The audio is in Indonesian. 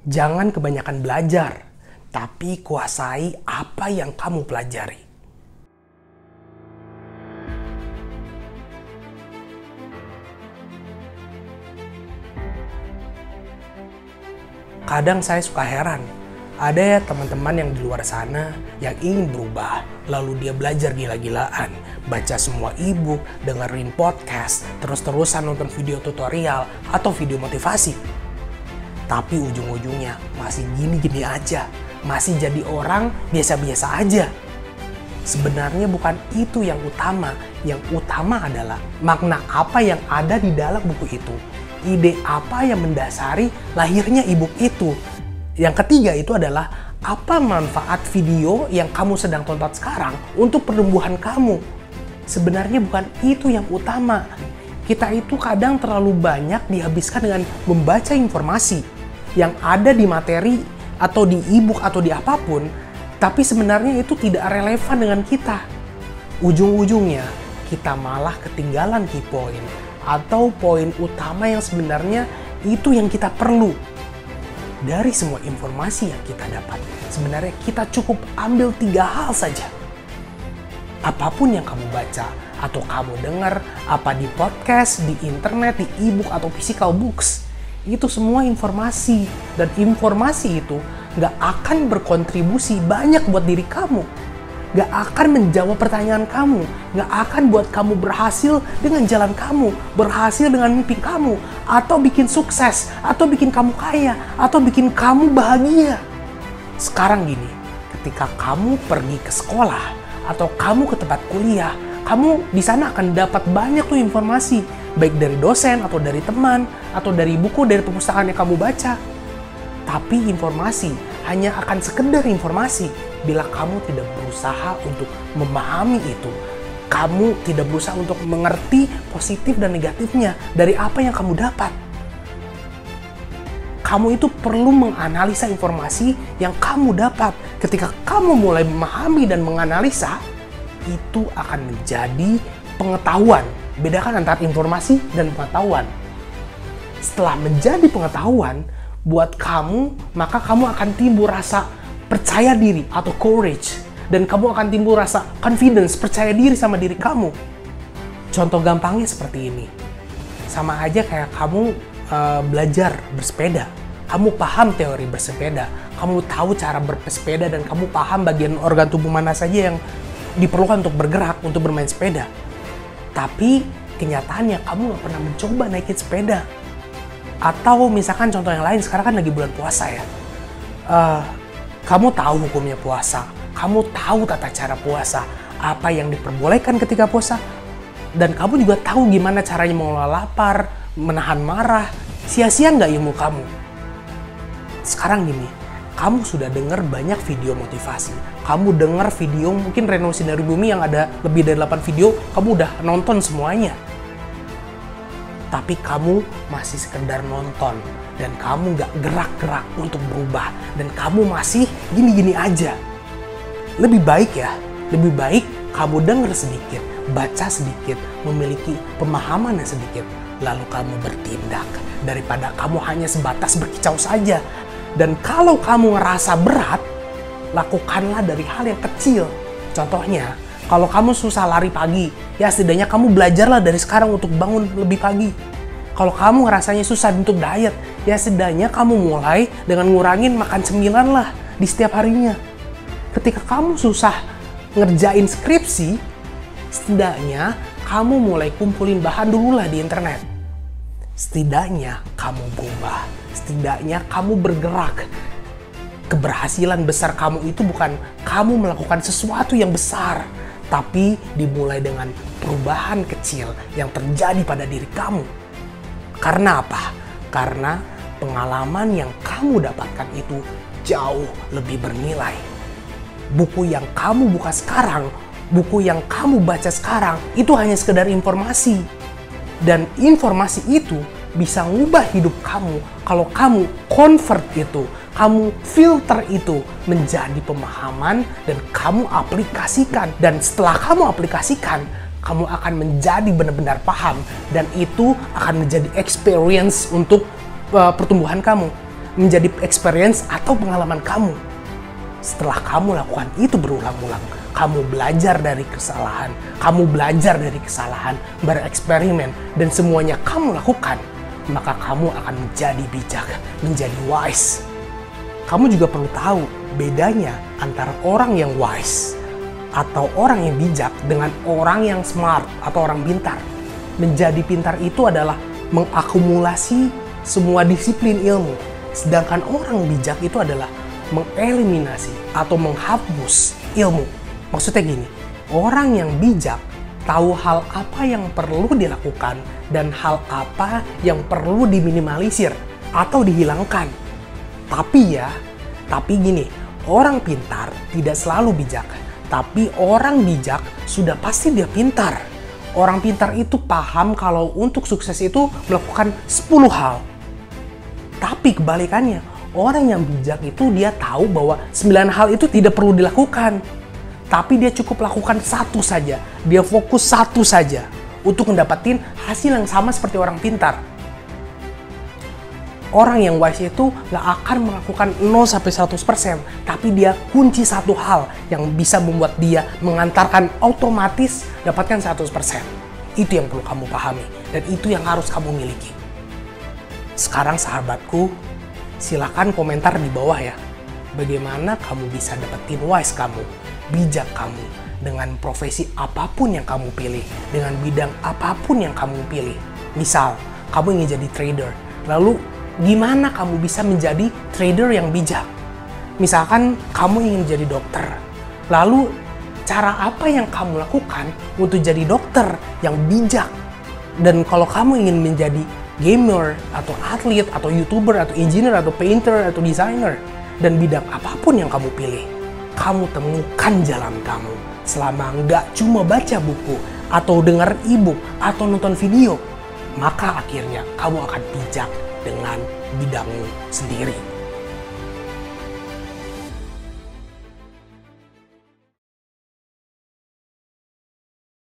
Jangan kebanyakan belajar, tapi kuasai apa yang kamu pelajari. Kadang saya suka heran, ada ya teman-teman yang di luar sana yang ingin berubah, lalu dia belajar gila-gilaan, baca semua e-book, dengerin podcast, terus-terusan nonton video tutorial atau video motivasi. Tapi ujung-ujungnya masih gini-gini aja, masih jadi orang biasa-biasa aja. Sebenarnya bukan itu yang utama adalah makna apa yang ada di dalam buku itu. Ide apa yang mendasari lahirnya e-book itu. Yang ketiga itu adalah apa manfaat video yang kamu sedang tonton sekarang untuk pertumbuhan kamu. Sebenarnya bukan itu yang utama. Kita itu kadang terlalu banyak dihabiskan dengan membaca informasi yang ada di materi atau di e-book atau di apapun, tapi sebenarnya itu tidak relevan dengan kita. Ujung-ujungnya kita malah ketinggalan key point atau poin utama yang sebenarnya itu yang kita perlu. Dari semua informasi yang kita dapat, sebenarnya kita cukup ambil 3 hal saja. Apapun yang kamu baca atau kamu dengar, apa di podcast, di internet, di e-book atau physical books, itu semua informasi. Dan informasi itu nggak akan berkontribusi banyak buat diri kamu. Gak akan menjawab pertanyaan kamu, gak akan buat kamu berhasil dengan jalan kamu, berhasil dengan mimpi kamu, atau bikin sukses, atau bikin kamu kaya, atau bikin kamu bahagia. Sekarang gini, ketika kamu pergi ke sekolah, atau kamu ke tempat kuliah, kamu di sana akan dapat banyak tuh informasi, baik dari dosen, atau dari teman, atau dari buku, dari perpustakaan yang kamu baca. Tapi informasi hanya akan sekedar informasi bila kamu tidak berusaha untuk memahami itu. Kamu tidak berusaha untuk mengerti positif dan negatifnya dari apa yang kamu dapat. Kamu itu perlu menganalisa informasi yang kamu dapat. Ketika kamu mulai memahami dan menganalisa, itu akan menjadi pengetahuan. Bedakan antara informasi dan pengetahuan. Setelah menjadi pengetahuan, buat kamu, maka kamu akan timbul rasa percaya diri atau courage. Dan kamu akan timbul rasa confidence, percaya diri sama diri kamu. Contoh gampangnya seperti ini. Sama aja kayak kamu belajar bersepeda. Kamu paham teori bersepeda. Kamu tahu cara bersepeda dan kamu paham bagian organ tubuh mana saja yang diperlukan untuk bergerak, untuk bermain sepeda. Tapi kenyataannya kamu gak pernah mencoba naikin sepeda. Atau misalkan contoh yang lain, sekarang kan lagi bulan puasa ya. Kamu tahu hukumnya puasa, kamu tahu tata cara puasa, apa yang diperbolehkan ketika puasa, dan kamu juga tahu gimana caranya mengelola lapar, menahan marah. Sia-sia nggak ilmu kamu? Sekarang gini, kamu sudah dengar banyak video motivasi, kamu dengar video mungkin Reno Sindari Bumi yang ada lebih dari 8 video, kamu udah nonton semuanya. Tapi kamu masih sekedar nonton dan kamu gak gerak-gerak untuk berubah dan kamu masih gini-gini aja. Lebih baik kamu dengar sedikit, baca sedikit, memiliki pemahaman yang sedikit, lalu kamu bertindak daripada kamu hanya sebatas berkicau saja. Dan kalau kamu ngerasa berat, lakukanlah dari hal yang kecil. Contohnya, kalau kamu susah lari pagi, ya setidaknya kamu belajarlah dari sekarang untuk bangun lebih pagi. Kalau kamu rasanya susah untuk diet, ya setidaknya kamu mulai dengan ngurangin makan cemilan lah di setiap harinya. Ketika kamu susah ngerjain skripsi, setidaknya kamu mulai kumpulin bahan dulu lah di internet. Setidaknya kamu berubah, setidaknya kamu bergerak. Keberhasilan besar kamu itu bukan kamu melakukan sesuatu yang besar, tapi dimulai dengan perubahan kecil yang terjadi pada diri kamu. Karena apa? Karena pengalaman yang kamu dapatkan itu jauh lebih bernilai. Buku yang kamu buka sekarang, buku yang kamu baca sekarang, itu hanya sekedar informasi. Dan informasi itu bisa ngubah hidup kamu kalau kamu convert itu, kamu filter itu menjadi pemahaman dan kamu aplikasikan. Dan setelah kamu aplikasikan, kamu akan menjadi benar-benar paham dan itu akan menjadi experience untuk pertumbuhan kamu. menjadi experience atau pengalaman kamu. Setelah kamu lakukan itu berulang-ulang, kamu belajar dari kesalahan, bereksperimen, dan semuanya kamu lakukan, maka kamu akan menjadi bijak, menjadi wise. Kamu juga perlu tahu bedanya antara orang yang wise atau orang yang bijak dengan orang yang smart atau orang pintar. Menjadi pintar itu adalah mengakumulasi semua disiplin ilmu, sedangkan orang bijak itu adalah mengeliminasi atau menghapus ilmu. Maksudnya gini, orang yang bijak tahu hal apa yang perlu dilakukan dan hal apa yang perlu diminimalisir atau dihilangkan. Tapi gini, orang pintar tidak selalu bijak, tapi orang bijak sudah pasti dia pintar. Orang pintar itu paham kalau untuk sukses itu melakukan 10 hal. Tapi kebalikannya, orang yang bijak itu dia tahu bahwa 9 hal itu tidak perlu dilakukan. Tapi dia cukup lakukan satu saja. Dia fokus satu saja untuk mendapatkan hasil yang sama seperti orang pintar. Orang yang wise itu gak akan melakukan 0-100%, tapi dia kunci satu hal yang bisa membuat dia mengantarkan otomatis dapatkan 100%. Itu yang perlu kamu pahami, dan itu yang harus kamu miliki. Sekarang sahabatku, silakan komentar di bawah ya. Bagaimana kamu bisa dapetin wise kamu, bijak kamu, dengan profesi apapun yang kamu pilih, dengan bidang apapun yang kamu pilih. Misal, kamu ingin jadi trader, lalu gimana kamu bisa menjadi trader yang bijak? Misalkan kamu ingin jadi dokter, lalu cara apa yang kamu lakukan untuk jadi dokter yang bijak? Dan kalau kamu ingin menjadi gamer, atau atlet, atau YouTuber, atau engineer, atau painter, atau designer, dan bidang apapun yang kamu pilih, kamu temukan jalan kamu selama nggak cuma baca buku, atau dengar e-book, atau nonton video, maka akhirnya kamu akan bijak dengan bidangmu sendiri.